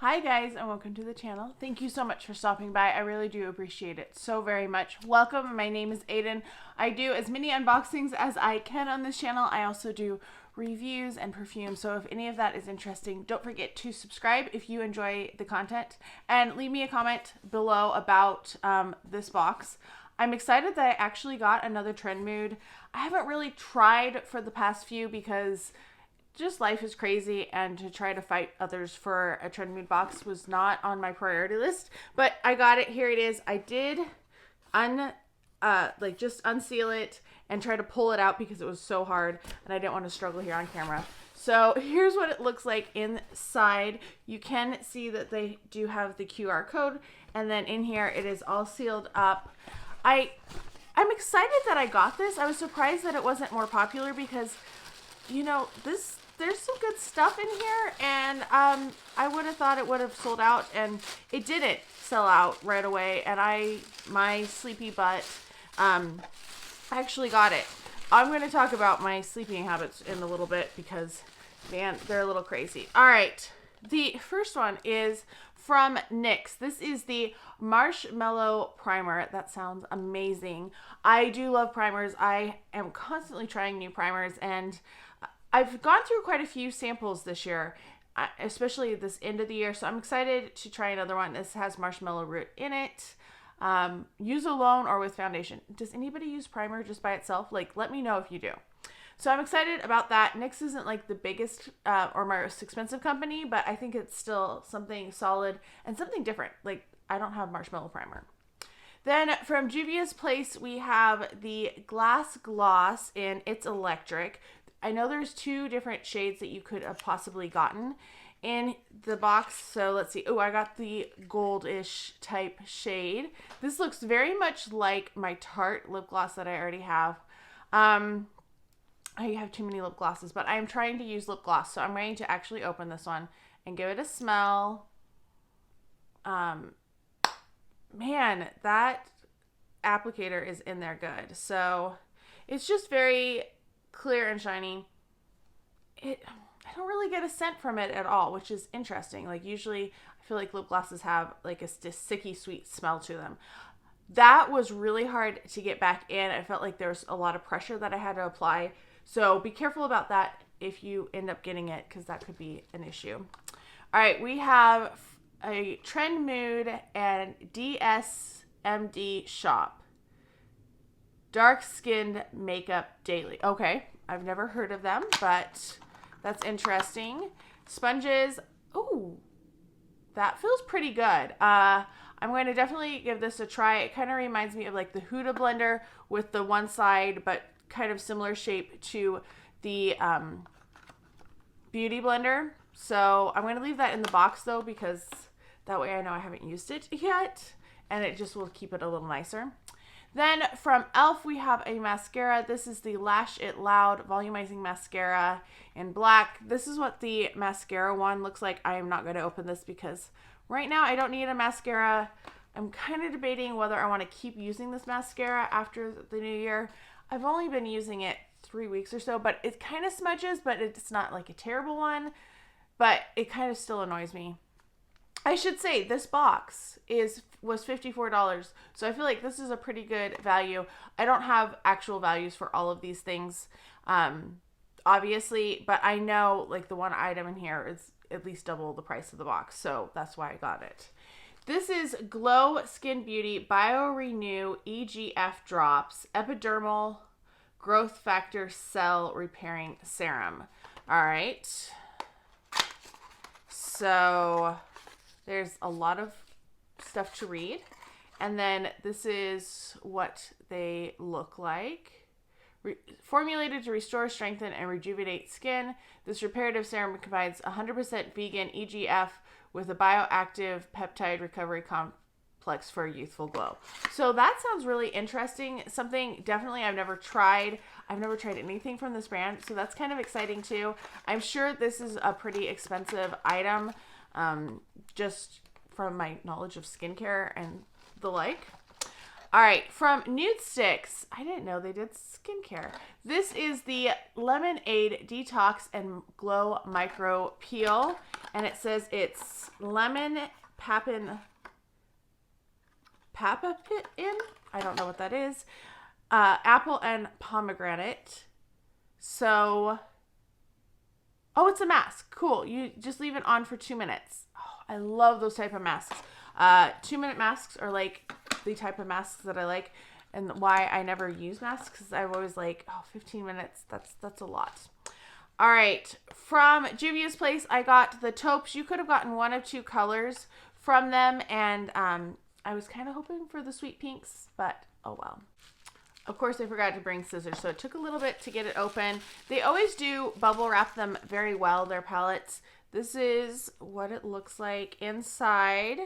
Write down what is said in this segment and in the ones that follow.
Hi guys, and welcome to the channel. Thank you so much for stopping by. I really do appreciate it so very much. Welcome. My name is Aiden. I do as many unboxings as I can on this channel. I also do reviews and perfume, so if any of that is interesting, don't forget to subscribe if you enjoy the content, and leave me a comment below about this box. I'm excited that I actually got another Trendmood. I haven't really tried for the past few because just life is crazy, and to try to fight others for a Trendmood box was not on my priority list, but I got it. Here it is. I did just unseal it and try to pull it out because it was so hard and I didn't want to struggle here on camera. So here's what it looks like inside. You can see that they do have the QR code, and then in here it is all sealed up. I'm excited that I got this. I was surprised that it wasn't more popular because, you know, there's some good stuff in here, and I would have thought it would have sold out, and it didn't sell out right away, and my sleepy butt actually got it. I'm going to talk about my sleeping habits in a little bit because, man, they're a little crazy. All right, the first one is from NYX. This is the Marshmallow primer. That sounds amazing. I do love primers. I am constantly trying new primers, and I've gone through quite a few samples this year, especially this end of the year, so I'm excited to try another one. This has marshmallow root in it. Use alone or with foundation. Does anybody use primer just by itself? Like, let me know if you do. So I'm excited about that. NYX isn't like the biggest or most expensive company, but I think it's still something solid and something different. Like, I don't have marshmallow primer. Then from Juvia's Place, we have the Glass Gloss in It's Electric. I know there's two different shades that you could have possibly gotten in the box. So let's see. Oh, I got the goldish type shade. This looks very much like my Tarte lip gloss that I already have. I have too many lip glosses, but I'm trying to use lip gloss. So I'm going to actually open this one and give it a smell. Man, that applicator is in there good. So it's just very clear and shiny. I don't really get a scent from it at all, which is interesting. Like, usually I feel like lip glosses have like a sticky sweet smell to them. That was really hard to get back in. I felt like there was a lot of pressure that I had to apply. So be careful about that if you end up getting it, because that could be an issue. All right, we have a Trendmood and DSMD shop. Dark Skinned Makeup Daily. Okay, I've never heard of them, but that's interesting. Sponges. Ooh, that feels pretty good. I'm going to definitely give this a try. It kind of reminds me of like the Huda blender with the one side, but kind of similar shape to the Beauty Blender. So I'm going to leave that in the box though, because that way I know I haven't used it yet, and it just will keep it a little nicer. Then from e.l.f. we have a mascara. This is the Lash It Loud Volumizing Mascara in black. This is what the mascara one looks like. I am not going to open this because right now I don't need a mascara. I'm kind of debating whether I want to keep using this mascara after the new year. I've only been using it 3 weeks or so, but it kind of smudges, but it's not like a terrible one, but it kind of still annoys me. I should say this box was $54, so I feel like this is a pretty good value. I don't have actual values for all of these things, obviously, but I know like the one item in here is at least double the price of the box, so that's why I got it. This is Glow Skin Beauty Bio Renew EGF Drops Epidermal Growth Factor Cell Repairing Serum. All right, so there's a lot of stuff to read. And then this is what they look like. Formulated to restore, strengthen, and rejuvenate skin, this reparative serum combines 100% vegan EGF with a bioactive peptide recovery complex for a youthful glow. So that sounds really interesting. Something definitely I've never tried. I've never tried anything from this brand, so that's kind of exciting too. I'm sure this is a pretty expensive item, just from my knowledge of skincare and the like. All right, from Nudestix. I didn't know they did skincare. This is the Lemonade Detox and Glow Micro Peel. And it says it's lemon papin. Papapin? I don't know what that is. Apple and pomegranate. So, oh, it's a mask. Cool. You just leave it on for 2 minutes. Oh, I love those type of masks. 2-minute masks are like the type of masks that I like, and why I never use masks, because I'm always like, oh, 15 minutes, that's a lot. All right, from Juvia's Place, I got the taupes. You could have gotten one of 2 colors from them, and I was kind of hoping for the sweet pinks, but oh well. Of course, I forgot to bring scissors, so it took a little bit to get it open. They always do bubble wrap them very well, their palettes. This is what it looks like inside.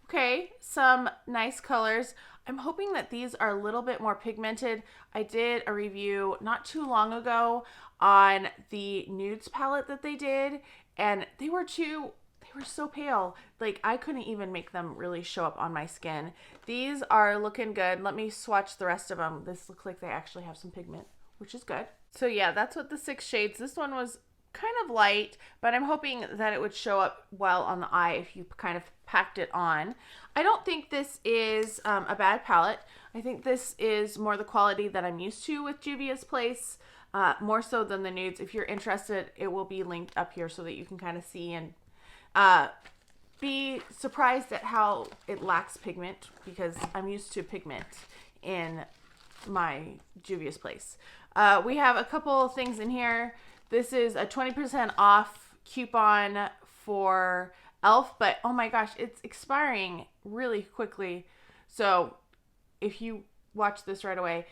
Okay, some nice colors. I'm hoping that these are a little bit more pigmented. I did a review not too long ago on the nudes palette that they did, and they were so pale. Like, I couldn't even make them really show up on my skin. These are looking good. Let me swatch the rest of them. This looks like they actually have some pigment, which is good. So yeah, that's what the 6 shades. This one was kind of light, but I'm hoping that it would show up well on the eye if you kind of packed it on. I don't think this is a bad palette. I think this is more the quality that I'm used to with Juvia's Place, more so than the nudes. If you're interested, it will be linked up here so that you can kind of see and be surprised at how it lacks pigment, because I'm used to pigment in my Juvia's Place. We have a couple things in here. This is a 20% off coupon for e.l.f, but oh my gosh, it's expiring really quickly. So if you watch this right away,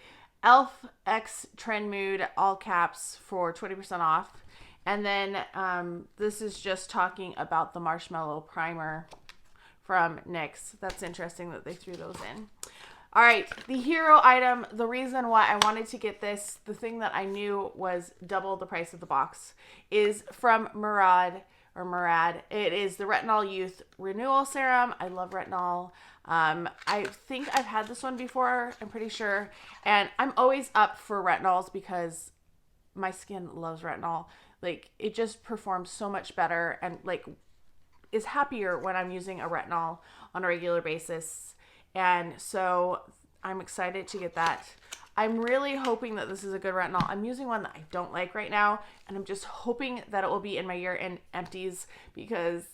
e.l.f. X Trendmood, all caps, for 20% off. And then this is just talking about the Marshmallow primer from NYX. That's interesting that they threw those in. All right, the hero item, the reason why I wanted to get this, the thing that I knew was double the price of the box, is from Murad. It is the Retinol Youth Renewal Serum. I love Retinol. I think I've had this one before, I'm pretty sure. And I'm always up for retinols because my skin loves retinol. Like, it just performs so much better and, like, is happier when I'm using a retinol on a regular basis. And so I'm excited to get that. I'm really hoping that this is a good retinol. I'm using one that I don't like right now, and I'm just hoping that it will be in my year-end empties, because,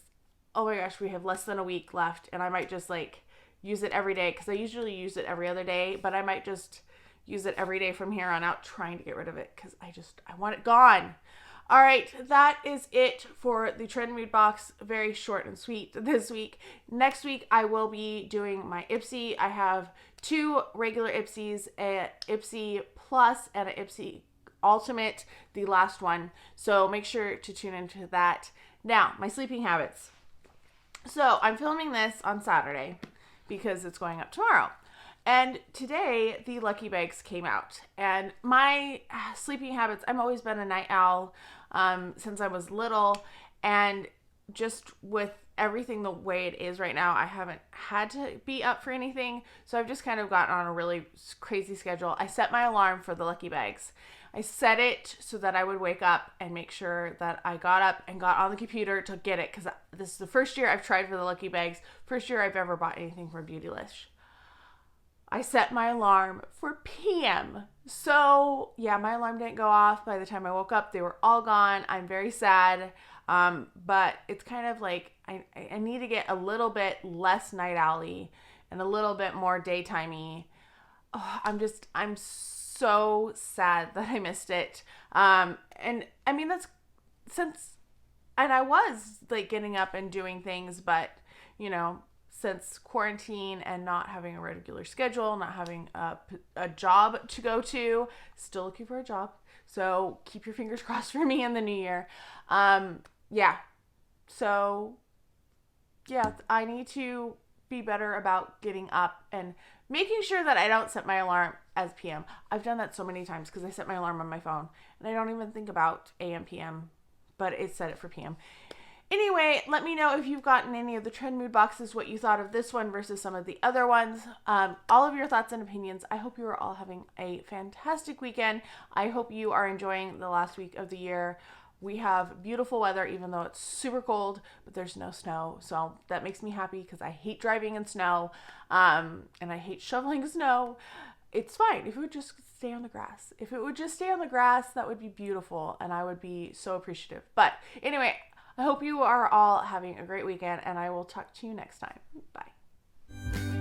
oh my gosh, we have less than a week left, and I might just, like, use it every day, because I usually use it every other day, but I might just use it every day from here on out, trying to get rid of it, because I want it gone. All right, that is it for the Trendmood Box. Very short and sweet this week. Next week, I will be doing my Ipsy. I have 2 regular Ipsies, a Ipsy Plus and an Ipsy Ultimate, the last one. So make sure to tune into that. Now, my sleeping habits. So I'm filming this on Saturday because it's going up tomorrow. And today, the Lucky Bags came out. And my sleeping habits, I've always been a night owl since I was little. And just with everything the way it is right now, I haven't had to be up for anything. So I've just kind of gotten on a really crazy schedule. I set my alarm for the Lucky Bags. I set it so that I would wake up and make sure that I got up and got on the computer to get it. Because this is the first year I've tried for the Lucky Bags. First year I've ever bought anything from Beautylish. I set my alarm for PM. So yeah, my alarm didn't go off. By the time I woke up, they were all gone. I'm very sad. But it's kind of like I need to get a little bit less night owl-y and a little bit more daytimey. Oh, I'm so sad that I missed it. And I mean, I was like getting up and doing things, but you know, since quarantine and not having a regular schedule, not having a job to go to, still looking for a job. So keep your fingers crossed for me in the new year. Yeah. So yeah, I need to be better about getting up and making sure that I don't set my alarm as PM. I've done that so many times because I set my alarm on my phone and I don't even think about AM, PM, but it set it for PM. Anyway, let me know if you've gotten any of the Trendmood boxes, what you thought of this one versus some of the other ones. All of your thoughts and opinions. I hope you are all having a fantastic weekend. I hope you are enjoying the last week of the year. We have beautiful weather, even though it's super cold, but there's no snow. So that makes me happy because I hate driving in snow, and I hate shoveling snow. It's fine if it would just stay on the grass. If it would just stay on the grass, that would be beautiful, and I would be so appreciative. But anyway, I hope you are all having a great weekend, and I will talk to you next time. Bye.